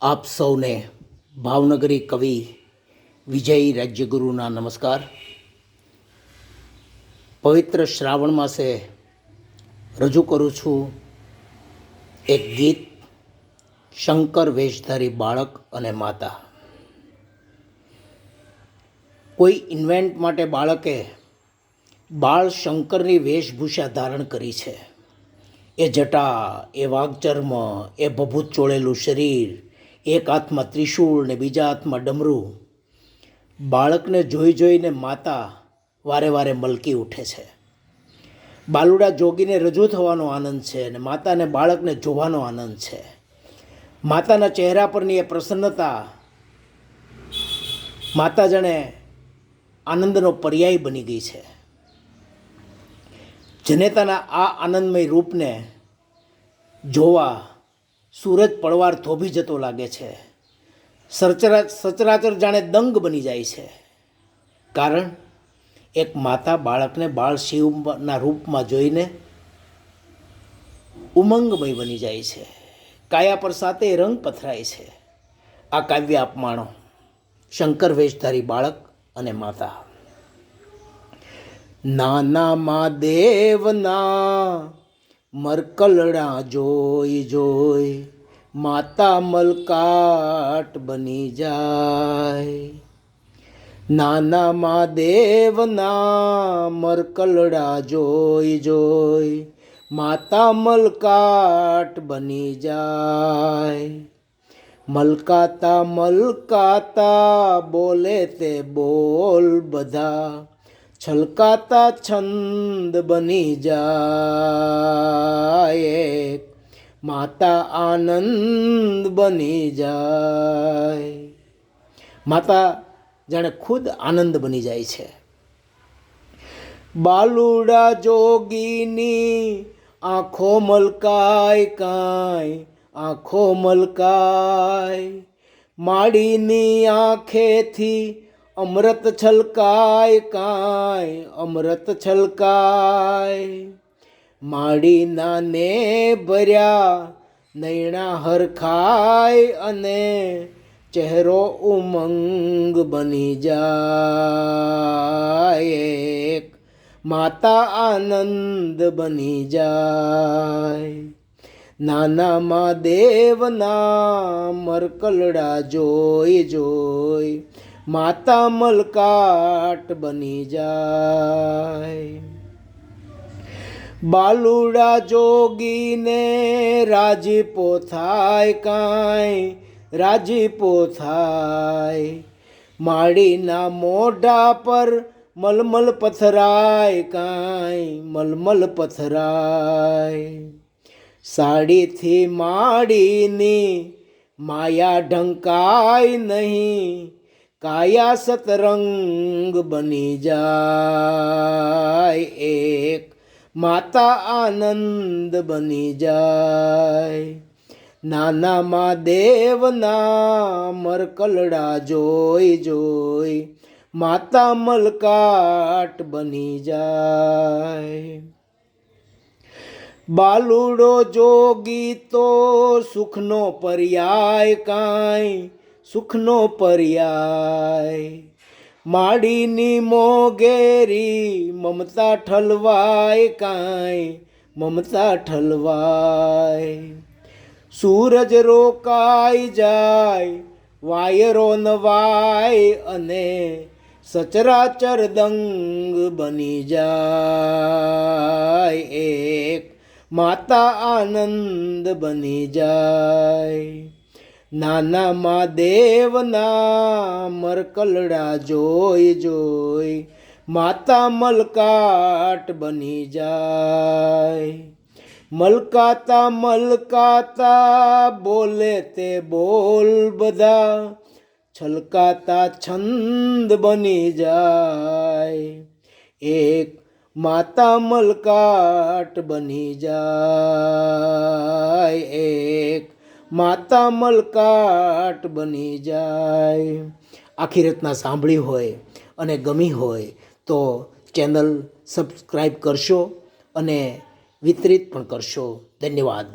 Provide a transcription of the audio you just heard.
આપ સૌને ભાવનગરી કવિ વિજય રાજ્યગુરુના નમસ્કાર. પવિત્ર શ્રાવણ માસે રજૂ કરું છું એક ગીત, શંકર વેશધારી બાળક અને માતા. કોઈ ઇન્વેન્ટ માટે બાળકે બાળ શંકરની વેશભૂષા ધારણ કરી છે. એ જટા, એ વાઘચર્મ, એ ભભૂત ચોળેલું શરીર, એક હાથમાં ત્રિશૂળ ને બીજા હાથમાં ડમરું. બાળકને જોઈ જોઈને માતા વારે વારે મલકી ઉઠે છે. બાલુડા જોગીને રજૂ થવાનો આનંદ છે અને માતાને બાળકને જોવાનો આનંદ છે. માતાના ચહેરા પરની એ પ્રસન્નતા માતા જાણે આનંદનો પર્યાય બની ગઈ છે. જનેતાના આ આનંદમય રૂપને જોવા સૂરજ પડવાર થોભી જતો લાગે છે. સચરાચર જાણે દંગ બની જાય છે. કારણ એક માતા બાળકને બાળ શિવના રૂપમાં જોઈને ઉમંગમય બની જાય છે. કાયા પર સાથે રંગ પથરાય છે. આ કાવ્ય આપમાણો, શંકર વેશધારી બાળક અને માતા. નાના મહાદેવના મરકલડા જોઈ જોઈ માતા મલકાટ બની જાય. નાના મહાદેવના મરકલડા જોઈ જોઈ માતા મલકાટ બની જાય. મલકાતા મલકાતા બોલે તે બોલ બધા છલકાતા છંદ બની જાય. માતા આનંદ બની જાય. માતા જાણે ખુદ આનંદ બની જાય છે. બાલુડા જોગીની આંખો મલકાય કાંઈ, આંખો મલકાય. માડીની આંખેથી અમૃત છલકાય કાંઈ, અમૃત છલકાય. માડીના ને ભર્યા નૈણા હરખાય અને ચહેરો ઉમંગ બની જાય. માતા આનંદ બની જાય. નાના મહાદેવના મરકલડા જોઈ જોઈ માતા મલકાટ બની જાય. બાલુડા જોગીને રાજીપો થાય કાંઈ, રાજીપો થાય. માડીના મોઢા પર મલમલ પથરાય કાંઈ, મલમલ પથરાય. સાડીથી માડીની માયા ઢંકાય નહીં, કાયા સતરંગ બની જાય. એક માતા આનંદ બની જાય. નાના મહાદેવના મરકલડા જોઈ જોઈ માતા મલકાટ બની જાય. બાલુડો જોગી તો સુખનો પર્યાય કાંઈ, સુખનો પર્યાય. માડીની મોગેરી મમતા ઠલવાય કાંઈ, મમતા ઠલવાય. સૂરજ રોકાઈ જાય, વાયરો નવાય અને સચરાચર દંગ બની જાય. એક માતા આનંદ બની જાય. નાના મહાદેવના મરકલડા જોઈ જોઈ માતા મલકાટ બની જાય. મલકાતા મલકાતા બોલે તે બોલ બધા છલકાતા છંદ બની જાય. એક માતા મલકાટ બની જાય. એક માતા મલકાટ બની જાય. આખી રચના સાંભળી હોય અને ગમી હોય તો ચેનલ સબસ્ક્રાઈબ કરશો અને વિતરિત પણ કરશો. ધન્યવાદ.